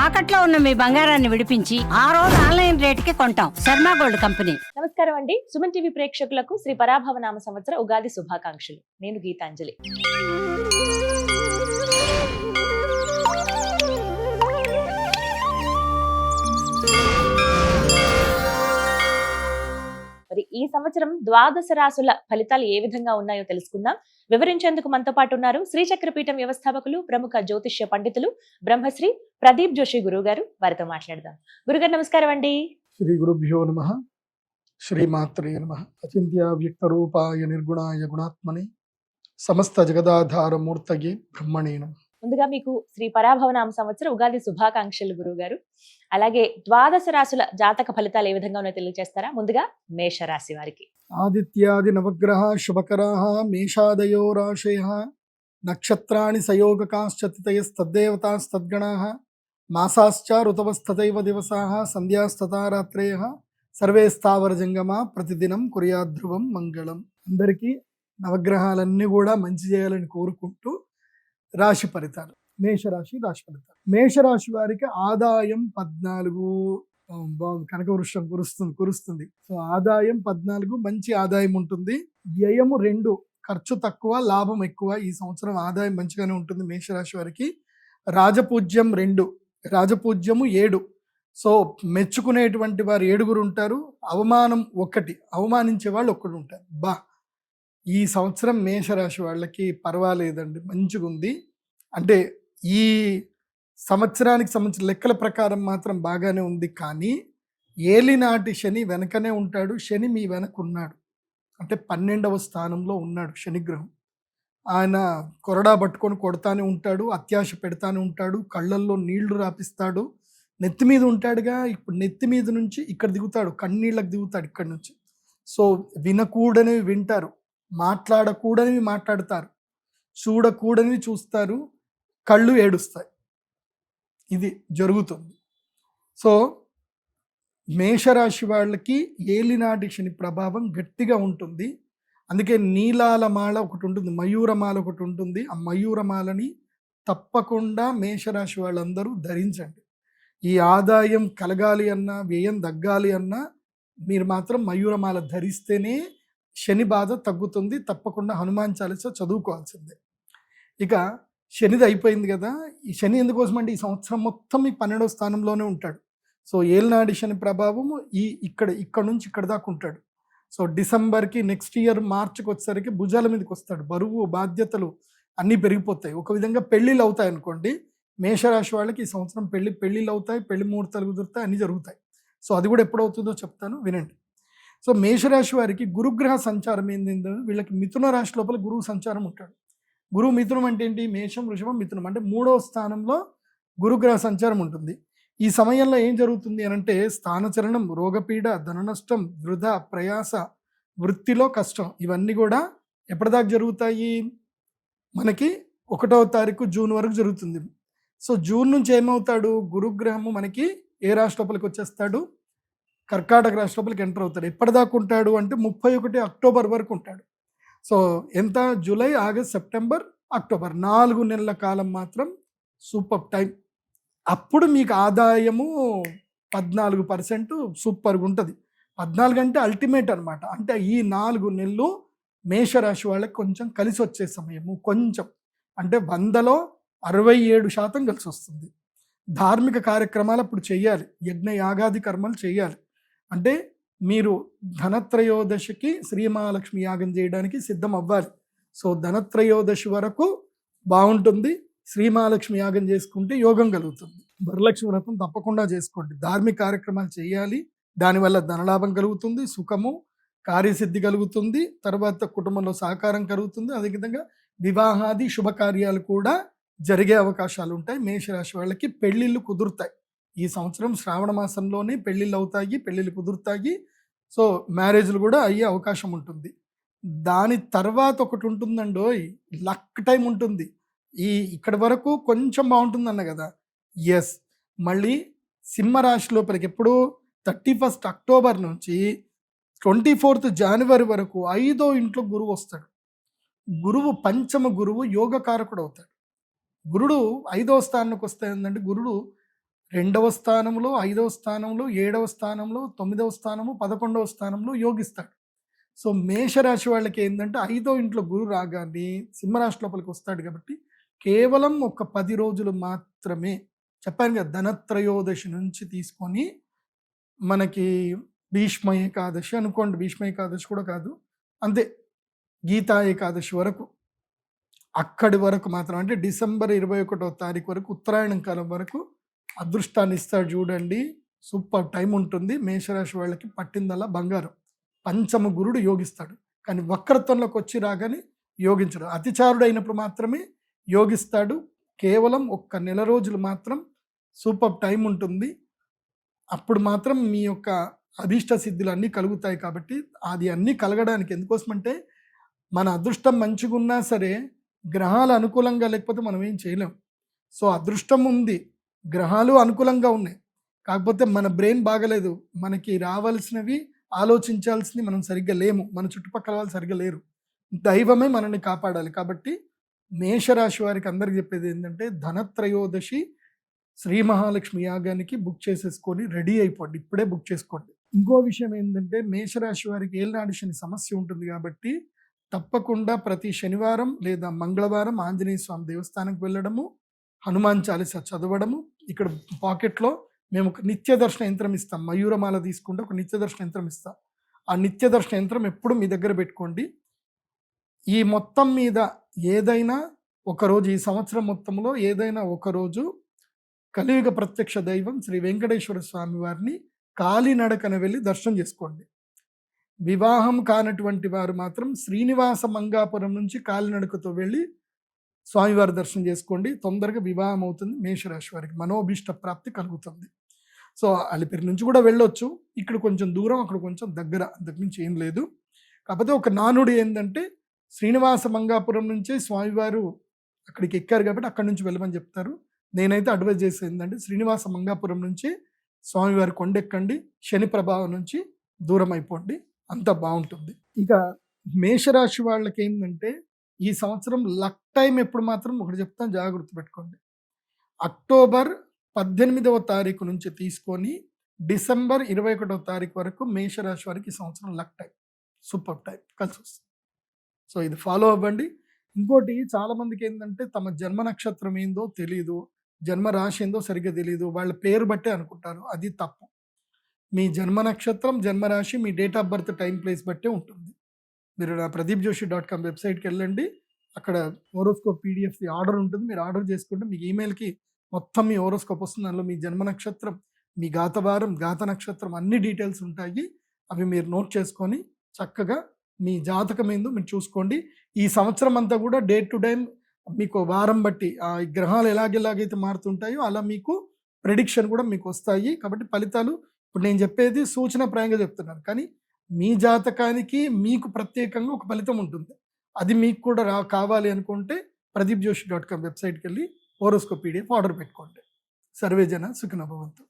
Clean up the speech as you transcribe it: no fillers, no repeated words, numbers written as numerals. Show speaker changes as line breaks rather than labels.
తాకట్లో ఉన్న మీ బంగారాన్ని విడిపించి ఆ రోజు ఆన్లైన్ రేటుకి కొంటాం. Sharma gold company.
నమస్కారం అండి. సుమన్ టీవీ ప్రేక్షకులకు శ్రీ పరాభవ నామ సంవత్సర ఉగాది శుభాకాంక్షలు. నేను గీతాంజలి. మరి ఈ సంవత్సరం ద్వాదశ రాసుల ఫలితాలు ఏ విధంగా ఉన్నాయో తెలుసుకుందాం. వివరించేందుకు మనతో పాటు ఉన్నారు శ్రీచక్రపీఠం వ్యవస్థాపకులు, ప్రముఖ జ్యోతిష్య పండితులు బ్రహ్మశ్రీ ప్రదీప్ జోషి గురువు గారు. వారితో మాట్లాడదాం. గురుగారు నమస్కారం అండి.
శ్రీ గురుభ్యో నమః. శ్రీమాత్రే నమః. అచింత్య వ్యక్త రూపాయ నిర్గుణాయ గుణాత్మని సమస్త జగదాధార మూర్తయే బ్రహ్మణే నమః.
ముందుగా మీకు శ్రీ పరాభవ నామ సంవత్సర ఉగాది శుభాకాంక్షలు గురువు గారు. అలాగే ద్వాదశ రాశుల జాతక ఫలితాలు ఏ విధంగా ఉన్నాయో తెలియజేస్తారా? ముందుగా మేషరాశి వారికి.
ఆదిత్యాది నవగ్రహ శుభకరాః మేషాదయో రాశయః నక్షత్రాణి సయోగకాశ్చతితయస్తద్దేవతాస్తద్గణాః మాసాశ్చ ఋతవస్తథైవ దివసాః సంధ్యాస్తథా రాత్రయః సర్వే స్థావర జంగమా ప్రతిదినం కుర్యాద్ధ్రువం మంగళం. అందరికీ నవగ్రహాలన్నీ కూడా మంచి చేయాలని కోరుకుంటూ రాశి ఫలితాలు. మేషరాశి రాశి ఫలితాలు. మేషరాశి వారికి ఆదాయం 14. కనకవృక్షం కురుస్తుంది. సో ఆదాయం 14, మంచి ఆదాయం ఉంటుంది. వ్యయము 2, ఖర్చు తక్కువ, లాభం ఎక్కువ. ఈ సంవత్సరం ఆదాయం మంచిగానే ఉంటుంది మేషరాశి వారికి. రాజపూజ్యం 2, రాజపూజ్యము 7. సో మెచ్చుకునేటువంటి వారు 7 ఉంటారు. అవమానం 1, అవమానించే వాళ్ళు 1 ఉంటారు. ఈ సంవత్సరం మేషరాశి వాళ్ళకి పర్వాలేదండి, మంచిగా ఉంది. అంటే ఈ సంవత్సరానికి సంబంధించిన లెక్కల ప్రకారం మాత్రం బాగానే ఉంది. కానీ ఏలినాటి శని వెనకనే ఉంటాడు. శని మీ వెనక ఉన్నాడు, అంటే 12వ స్థానంలో ఉన్నాడు శనిగ్రహం. ఆయన కొరడా పట్టుకొని కొడతానే ఉంటాడు, అత్యాశ పెడతానే ఉంటాడు, కళ్ళల్లో నీళ్లు రాపిస్తాడు. నెత్తి మీద ఉంటాడుగా, ఇప్పుడు నెత్తి మీద నుంచి ఇక్కడ దిగుతాడు, కన్నీళ్ళకి దిగుతాడు ఇక్కడ నుంచి. సో వినకూడనివి వింటారు, మాట్లాడకూడనివి మాట్లాడతారు, చూడకూడనివి చూస్తారు, కళ్ళు ఏడుస్తాయి. ఇది జరుగుతుంది. సో మేషరాశి వాళ్ళకి ఏలినాటి శని ప్రభావం గట్టిగా ఉంటుంది. అందుకే నీలాల మాల ఒకటి ఉంటుంది, మయూరమాల ఒకటి ఉంటుంది. ఆ మయూరమాలని తప్పకుండా మేషరాశి వాళ్ళందరూ ధరించండి. ఈ ఆదాయం కలగాలి అన్నా, వ్యయం తగ్గాలి అన్నా మీరు మాత్రం మయూరమాల ధరిస్తేనే శని బాధ తగ్గుతుంది. తప్పకుండా హనుమాన్ చాలీసా చదువుకోవాల్సిందే. ఇక శనిది అయిపోయింది కదా. ఈ శని ఎందుకోసం అంటే ఈ సంవత్సరం మొత్తం ఈ 12వ స్థానంలోనే ఉంటాడు. సో ఏలినాటి శని ప్రభావము ఇక్కడ నుంచి ఇక్కడ దాకా ఉంటాడు. సో డిసెంబర్కి, నెక్స్ట్ ఇయర్ మార్చికి వచ్చేసరికి భుజాల మీదకి వస్తాడు. బరువు, బాధ్యతలు అన్నీ పెరిగిపోతాయి. ఒక విధంగా పెళ్ళిళ్ళు అవుతాయి అనుకోండి. మేషరాశి వాళ్ళకి ఈ సంవత్సరం పెళ్ళిళ్ళు అవుతాయి, పెళ్లి ముహూర్తాలు కుదురుతాయి, అన్నీ జరుగుతాయి. సో అది కూడా ఎప్పుడవుతుందో చెప్తాను, వినండి. సో మేషరాశి వారికి గురుగ్రహ సంచారం ఏంటంటే, వీళ్ళకి మిథున రాశి లోపల గురువు సంచారం ఉంటాడు. గురువు మిథునం అంటే ఏంటి? మేషం, వృషభం, మిథునం అంటే 3వ స్థానంలో గురుగ్రహ సంచారం ఉంటుంది. ఈ సమయంలో ఏం జరుగుతుంది అని అంటే స్థానచలనం, రోగపీడ, ధన నష్టం, వృధా, ప్రయాస, వృత్తిలో కష్టం, ఇవన్నీ కూడా ఎప్పటిదాకా జరుగుతాయి? మనకి 1వ తారీఖు జూన్ వరకు జరుగుతుంది. సో జూన్ నుంచి ఏమవుతాడు? గురుగ్రహము మనకి ఏ రాశి లోపలికి వచ్చేస్తాడు? కర్కాటక రాశి లోపలికి ఎంటర్ అవుతాడు. ఎప్పటిదాకా ఉంటాడు అంటే 31 అక్టోబర్ వరకు ఉంటాడు. సో ఎంత? జూలై, ఆగస్ట్, సెప్టెంబర్, అక్టోబర్, 4 నెలల కాలం మాత్రం సూపర్ టైం. అప్పుడు మీకు ఆదాయము 14% సూపర్గా ఉంటుంది. 14 అంటే అల్టిమేట్ అనమాట. అంటే ఈ 4 నెలలు మేషరాశి వాళ్ళకి కొంచెం కలిసి వచ్చే సమయము. కొంచెం అంటే 100లో 67% కలిసి వస్తుంది. ధార్మిక కార్యక్రమాలు అప్పుడు చేయాలి, యజ్ఞ యాగాది కర్మలు చేయాలి. అంటే మీరు ధనత్రయోదశికి శ్రీమహాలక్ష్మి యాగం చేయడానికి సిద్ధం అవ్వాలి. సో ధనత్రయోదశి వరకు బాగుంటుంది. శ్రీమహాలక్ష్మి యాగం చేసుకుంటే యోగం కలుగుతుంది. వరలక్ష్మి వ్రతం తప్పకుండా చేసుకోండి. ధార్మిక కార్యక్రమాలు చేయాలి. దానివల్ల ధనలాభం కలుగుతుంది, సుఖము, కార్యసిద్ధి కలుగుతుంది, తర్వాత కుటుంబంలో సహకారం కలుగుతుంది. అదేవిధంగా వివాహాది శుభకార్యాలు కూడా జరిగే అవకాశాలు ఉంటాయి. మేషరాశి వాళ్ళకి పెళ్ళిళ్ళు కుదురుతాయి. ఈ సంవత్సరం శ్రావణ మాసంలోనే పెళ్ళిళ్ళు అవుతాయి, పెళ్ళిళ్ళు కుదురుతాయి. సో మ్యారేజ్లు కూడా అయ్యే అవకాశం ఉంటుంది. దాని తర్వాత ఒకటి ఉంటుందండోయ్, లక్ టైం ఉంటుంది. ఇక్కడి వరకు కొంచెం బాగుంటుంది అన్న కదా. ఎస్, మళ్ళీ సింహరాశి లోపలికి ఎప్పుడు 31 అక్టోబర్ నుంచి 24 జనవరి వరకు 5వ ఇంట్లో గురువు వస్తాడు. గురువు పంచమ గురువు యోగకారకుడు అవుతాడు. గురుడు 5వ స్థానానికి వస్తే ఏంటంటే గురుడు 2వ స్థానంలో, 5వ స్థానంలో, 7వ స్థానంలో, 9వ స్థానము, 11వ స్థానంలో యోగిస్తాడు. సో మేషరాశి వాళ్ళకి ఏంటంటే 5వ ఇంట్లో గురు రాగానే సింహరాశి లోపలికి వస్తాడు కాబట్టి కేవలం ఒక 10 రోజులు మాత్రమే, చెప్పాను కదా, ధనత్రయోదశి నుంచి తీసుకొని మనకి భీష్మ ఏకాదశి అనుకోండి, భీష్మ ఏకాదశి కూడా కాదు, అంతే, గీతా ఏకాదశి వరకు, అక్కడి వరకు మాత్రం, అంటే డిసెంబర్ 21వ తారీఖు వరకు, ఉత్తరాయణం కాలం వరకు అదృష్టాన్ని ఇస్తాడు చూడండి. సూపర్ టైం ఉంటుంది. మేషరాశి వాళ్ళకి పట్టిందల్లా బంగారం. పంచమ గురుడు యోగిస్తాడు, కానీ వక్రత్వంలోకి వచ్చి రాగానే యోగించడు. అతిచారుడు అయినప్పుడు మాత్రమే యోగిస్తాడు. కేవలం ఒక్క నెల రోజులు మాత్రం సూపర్ టైం ఉంటుంది. అప్పుడు మాత్రం మీ యొక్క అభీష్ట సిద్ధులు అన్నీ కలుగుతాయి. కాబట్టి అది అన్నీ కలగడానికి ఎందుకోసమంటే మన అదృష్టం మంచిగా ఉన్నా సరే గ్రహాలు అనుకూలంగా లేకపోతే మనం ఏం చేయలేం. సో అదృష్టం ఉంది, గ్రహాలు అనుకూలంగా ఉన్నాయి, కాకపోతే మన బ్రెయిన్ బాగలేదు, మనకి రావాల్సినవి ఆలోచించాల్సింది మనం సరిగ్గా లేము, మన చుట్టుపక్కల వాళ్ళు సరిగ్గా లేరు. దైవమే మనల్ని కాపాడాలి. కాబట్టి మేషరాశి వారికి అందరికి చెప్పేది ఏంటంటే ధనత్రయోదశి శ్రీ మహాలక్ష్మి యాగానికి బుక్ చేసేసుకొని రెడీ అయిపోండి, ఇప్పుడే బుక్ చేసుకోండి. ఇంకో విషయం ఏంటంటే మేషరాశి వారికి ఏళ్ళనాడు శని సమస్య ఉంటుంది కాబట్టి తప్పకుండా ప్రతి శనివారం లేదా మంగళవారం ఆంజనేయ స్వామి దేవస్థానానికి వెళ్ళడము, హనుమాన్ చాలీసా చదవడము. ఇక్కడ పాకెట్లో మేము ఒక నిత్య దర్శన యంత్రం ఇస్తాం, మయూరమాల తీసుకుంటే ఒక నిత్య దర్శన యంత్రం ఇస్తాం. ఆ నిత్య దర్శన యంత్రం ఎప్పుడు మీ దగ్గర పెట్టుకోండి. ఈ మొత్తం మీద ఏదైనా ఒకరోజు, ఈ సంవత్సరం మొత్తంలో ఏదైనా ఒకరోజు కలియుగ ప్రత్యక్ష దైవం శ్రీ వెంకటేశ్వర స్వామి వారిని కాలినడకన వెళ్ళి దర్శనం చేసుకోండి. వివాహం కానటువంటి వారు మాత్రం శ్రీనివాస మంగాపురం నుంచి కాలినడకతో వెళ్ళి స్వామివారి దర్శనం చేసుకోండి. తొందరగా వివాహం అవుతుంది. మేషరాశి వారికి మనోభీష్ట ప్రాప్తి కలుగుతుంది. సో అలిపిరి నుంచి కూడా వెళ్ళొచ్చు, ఇక్కడ కొంచెం దూరం, అక్కడ కొంచెం దగ్గర, అంతకుమించి ఏం లేదు. కాకపోతే ఒక నానుడు ఏంటంటే శ్రీనివాస మంగాపురం నుంచే స్వామివారు అక్కడికి ఎక్కారు కాబట్టి అక్కడి నుంచి వెళ్ళమని చెప్తారు. నేనైతే అడ్వైజ్ చేసేది ఏంటంటే శ్రీనివాస మంగాపురం నుంచి స్వామివారి కొండెక్కండి, శని ప్రభావం నుంచి దూరం అయిపోండి, అంత బాగుంటుంది. ఇక మేషరాశి వాళ్ళకి ఏంటంటే ఈ సంవత్సరం లక్ టైం ఎప్పుడు మాత్రం ఒకటి చెప్తాను, జాగ్రత్త పెట్టుకోండి. అక్టోబర్ 18వ తారీఖు నుంచి తీసుకొని డిసెంబర్ 21వ తారీఖు వరకు మేషరాశి వారికి ఈ సంవత్సరం లక్ టైం, సూపర్ టైం కలిసి వస్తుంది. సో ఇది ఫాలో అవ్వండి. ఇంకోటి చాలా మందికి ఏంటంటే తమ జన్మ నక్షత్రం ఏందో తెలియదు, జన్మ రాశి ఏందో సరిగ్గా తెలియదు, వాళ్ళ పేరు బట్టే అనుకుంటారు. అది తప్పు. మీ జన్మ నక్షత్రం, జన్మరాశి మీ date of birth, time, place బట్టే ఉంటుంది. మీరు నా pradeepjoshi.com వెబ్సైట్కి వెళ్ళండి, అక్కడ హోరోస్కోప్ PDF ఆర్డర్ ఉంటుంది. మీరు ఆర్డర్ చేసుకుంటే మీకు ఈమెయిల్కి మొత్తం మీ హోరోస్కోప్ వస్తుంది. అందులో మీ జన్మ నక్షత్రం, మీ గాతవారం, గాత నక్షత్రం అన్ని డీటెయిల్స్ ఉంటాయి. అవి మీరు నోట్ చేసుకొని చక్కగా మీ జాతకం ఏందో మీరు చూసుకోండి. ఈ సంవత్సరం అంతా కూడా డే టు డే మీకు వారం బట్టి ఆ గ్రహాలు ఎలాగైతే మారుతుంటాయో అలా మీకు ప్రెడిక్షన్ కూడా మీకు వస్తాయి. కాబట్టి ఫలితాలు ఇప్పుడు నేను చెప్పేది సూచనప్రాయంగా చెప్తున్నాను, కానీ మీ జాతకానికి మీకు ప్రత్యేకంగా ఒక ఫలితం ఉంటుంది. అది మీకు కూడా కావాలి అనుకుంటే pradeepjoshi.com వెబ్సైట్కి వెళ్ళి హోరోస్కోప్ PDF ఆర్డర్ పెట్టుకోండి. సర్వేజన సుఖినో భవంతు.